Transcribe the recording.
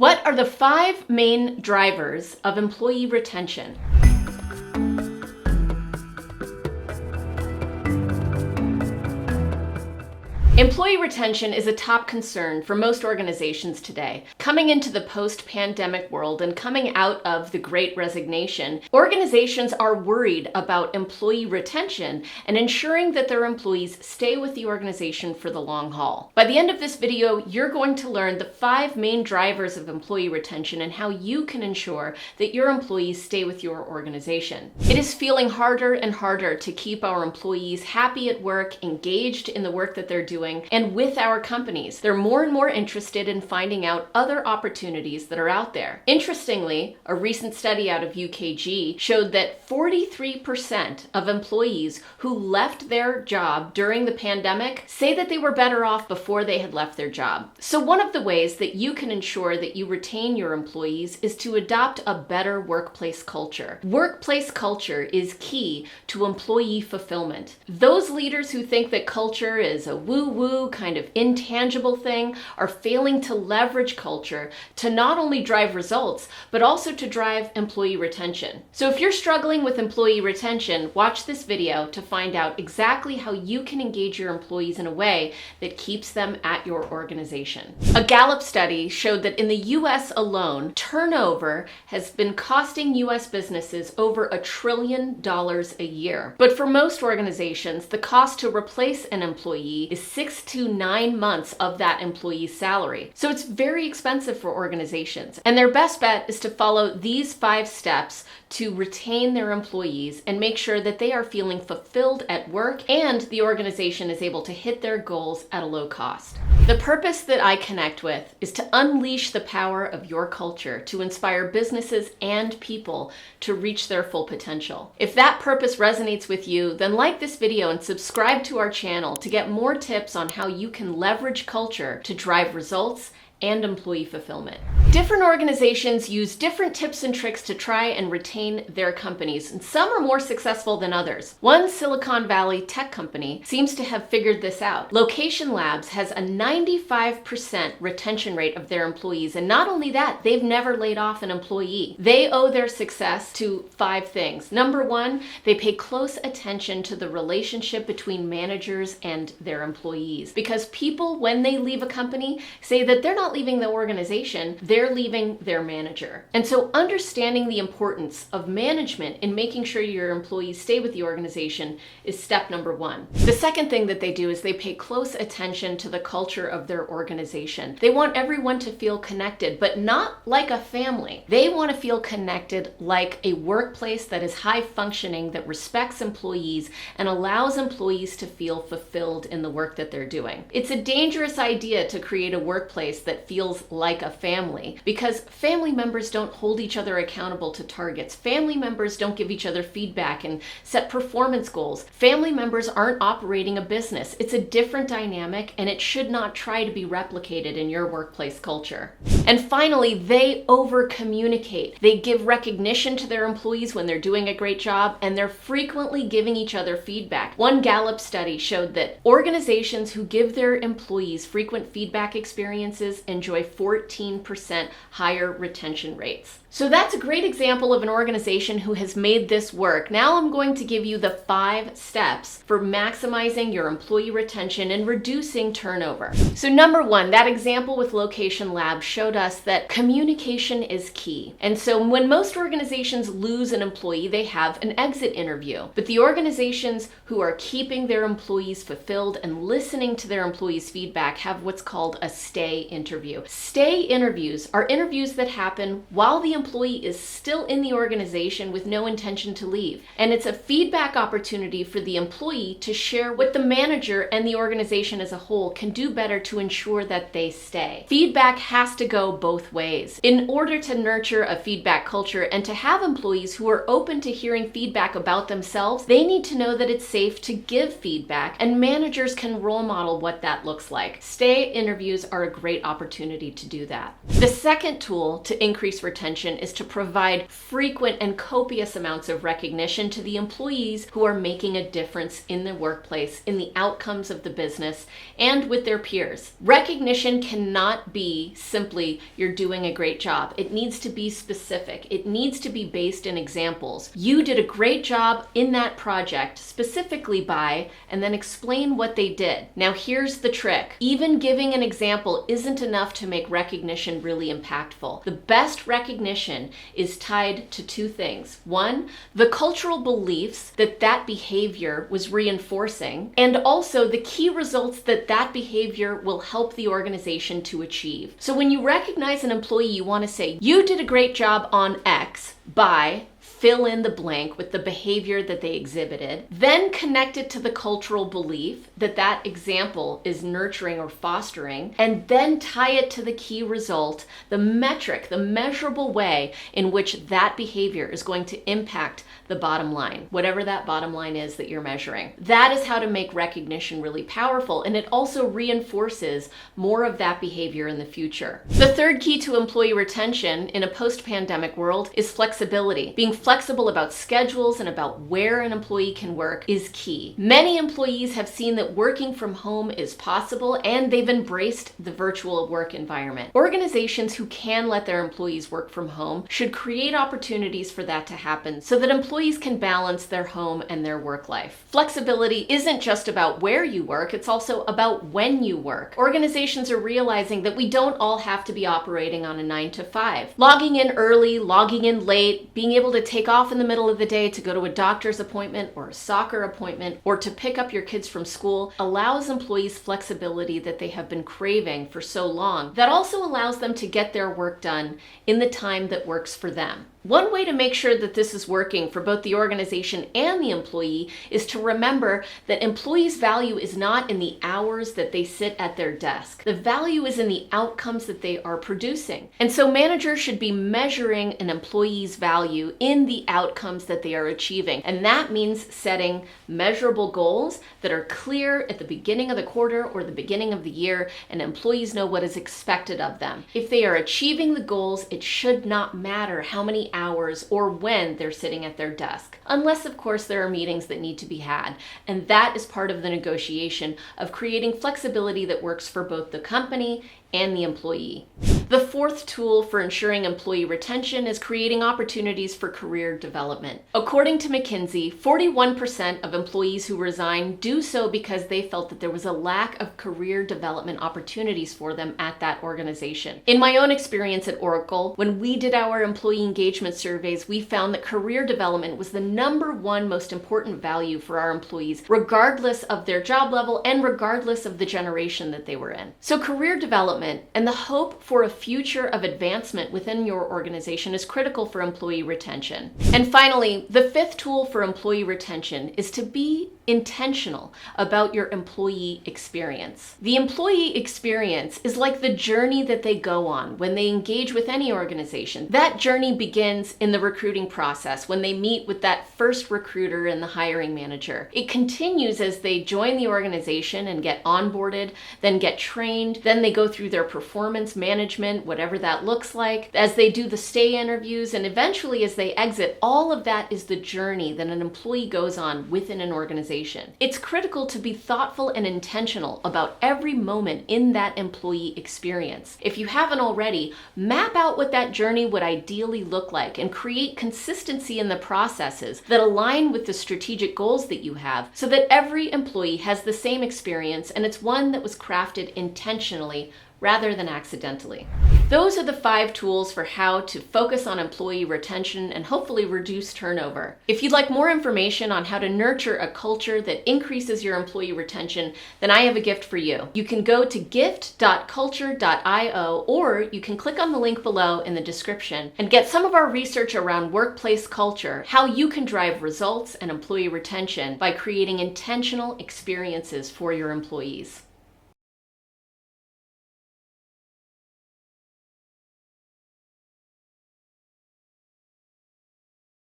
What are the 5 main drivers of employee retention? Employee retention is a top concern for most organizations today. Coming into the post-pandemic world and coming out of the Great Resignation, organizations are worried about employee retention and ensuring that their employees stay with the organization for the long haul. By the end of this video, you're going to learn the 5 main drivers of employee retention and how you can ensure that your employees stay with your organization. It is feeling harder and harder to keep our employees happy at work, engaged in the work that they're doing, and with our companies. They're more and more interested in finding out other opportunities that are out there. Interestingly, a recent study out of UKG showed that 43% of employees who left their job during the pandemic say that they were better off before they had left their job. So one of the ways that you can ensure that you retain your employees is to adopt a better workplace culture. Workplace culture is key to employee fulfillment. Those leaders who think that culture is a woo-woo kind of intangible thing are failing to leverage culture to not only drive results, but also to drive employee retention. So if you're struggling with employee retention, watch this video to find out exactly how you can engage your employees in a way that keeps them at your organization. A Gallup study showed that in the US alone, turnover has been costing US businesses over $1 trillion a year. But for most organizations, the cost to replace an employee is 6 to 9 months of that employee's salary. So it's very expensive for organizations. And their best bet is to follow these 5 steps to retain their employees and make sure that they are feeling fulfilled at work and the organization is able to hit their goals at a low cost. The purpose that I connect with is to unleash the power of your culture to inspire businesses and people to reach their full potential. If that purpose resonates with you, then like this video and subscribe to our channel to get more tips on how you can leverage culture to drive results and employee fulfillment. Different organizations use different tips and tricks to try and retain their companies, and some are more successful than others. One Silicon Valley tech company seems to have figured this out. Location Labs has a 95% retention rate of their employees, and not only that, they've never laid off an employee. They owe their success to 5 things. Number 1, they pay close attention to the relationship between managers and their employees, because people, when they leave a company, say that they're not leaving the organization, they're leaving their manager. And so understanding the importance of management in making sure your employees stay with the organization is step number 1. The second thing that they do is they pay close attention to the culture of their organization. They want everyone to feel connected, but not like a family. They want to feel connected like a workplace that is high functioning, that respects employees and allows employees to feel fulfilled in the work that they're doing. It's a dangerous idea to create a workplace that feels like a family, because family members don't hold each other accountable to targets. Family members don't give each other feedback and set performance goals. Family members aren't operating a business. It's a different dynamic, and it should not try to be replicated in your workplace culture. And finally, they over-communicate. They give recognition to their employees when they're doing a great job, and they're frequently giving each other feedback. One Gallup study showed that organizations who give their employees frequent feedback experiences enjoy 14% higher retention rates. So that's a great example of an organization who has made this work. Now I'm going to give you the 5 steps for maximizing your employee retention and reducing turnover. So number 1, that example with Location Labs showed us that communication is key. And so when most organizations lose an employee, they have an exit interview. But the organizations who are keeping their employees fulfilled and listening to their employees' feedback have what's called a stay interview. Stay interviews are interviews that happen while the employee is still in the organization with no intention to leave. And it's a feedback opportunity for the employee to share what the manager and the organization as a whole can do better to ensure that they stay. Feedback has to go both ways. In order to nurture a feedback culture and to have employees who are open to hearing feedback about themselves, they need to know that it's safe to give feedback, and managers can role model what that looks like. Stay interviews are a great opportunity to do that. The second tool to increase retention is to provide frequent and copious amounts of recognition to the employees who are making a difference in the workplace, in the outcomes of the business, and with their peers. Recognition cannot be simply, "You're doing a great job." It needs to be specific. It needs to be based in examples. You did a great job in that project, specifically by, and then explain what they did. Now here's the trick. Even giving an example isn't enough to make recognition really impactful. The best recognition is tied to two things. One, the cultural beliefs that that behavior was reinforcing, and also the key results that that behavior will help the organization to achieve. So when you recognize an employee, you want to say, "You did a great job on X by," fill in the blank with the behavior that they exhibited, then connect it to the cultural belief that that example is nurturing or fostering, and then tie it to the key result, the metric, the measurable way in which that behavior is going to impact the bottom line, whatever that bottom line is that you're measuring. That is how to make recognition really powerful, and it also reinforces more of that behavior in the future. The third key to employee retention in a post-pandemic world is flexibility. Being flexible about schedules and about where an employee can work is key. Many employees have seen that working from home is possible, and they've embraced the virtual work environment. Organizations who can let their employees work from home should create opportunities for that to happen so that employees can balance their home and their work life. Flexibility isn't just about where you work, it's also about when you work. Organizations are realizing that we don't all have to be operating on a 9 to 5. Logging in early, logging in late, being able to take off in the middle of the day to go to a doctor's appointment or a soccer appointment or to pick up your kids from school allows employees flexibility that they have been craving for so long. That also allows them to get their work done in the time that works for them. One way to make sure that this is working for both the organization and the employee is to remember that employees' value is not in the hours that they sit at their desk. The value is in the outcomes that they are producing. And so managers should be measuring an employee's value in the outcomes that they are achieving. And that means setting measurable goals that are clear at the beginning of the quarter or the beginning of the year, and employees know what is expected of them. If they are achieving the goals, it should not matter how many hours or when they're sitting at their desk, unless of course there are meetings that need to be had. And that is part of the negotiation of creating flexibility that works for both the company and the employee. The fourth tool for ensuring employee retention is creating opportunities for career development. According to McKinsey, 41% of employees who resign do so because they felt that there was a lack of career development opportunities for them at that organization. In my own experience at Oracle, when we did our employee engagement surveys, we found that career development was the number one most important value for our employees, regardless of their job level and regardless of the generation that they were in. So career development and the hope for a future of advancement within your organization is critical for employee retention. And finally, the fifth tool for employee retention is to be intentional about your employee experience. The employee experience is like the journey that they go on when they engage with any organization. That journey begins in the recruiting process when they meet with that first recruiter and the hiring manager. It continues as they join the organization and get onboarded, then get trained, then they go through their performance management, whatever that looks like, as they do the stay interviews, and eventually as they exit. All of that is the journey that an employee goes on within an organization. It's critical to be thoughtful and intentional about every moment in that employee experience. If you haven't already, map out what that journey would ideally look like and create consistency in the processes that align with the strategic goals that you have so that every employee has the same experience and it's one that was crafted intentionally rather than accidentally. Those are the 5 tools for how to focus on employee retention and hopefully reduce turnover. If you'd like more information on how to nurture a culture that increases your employee retention, then I have a gift for you. You can go to gift.culture.io, or you can click on the link below in the description and get some of our research around workplace culture, how you can drive results and employee retention by creating intentional experiences for your employees.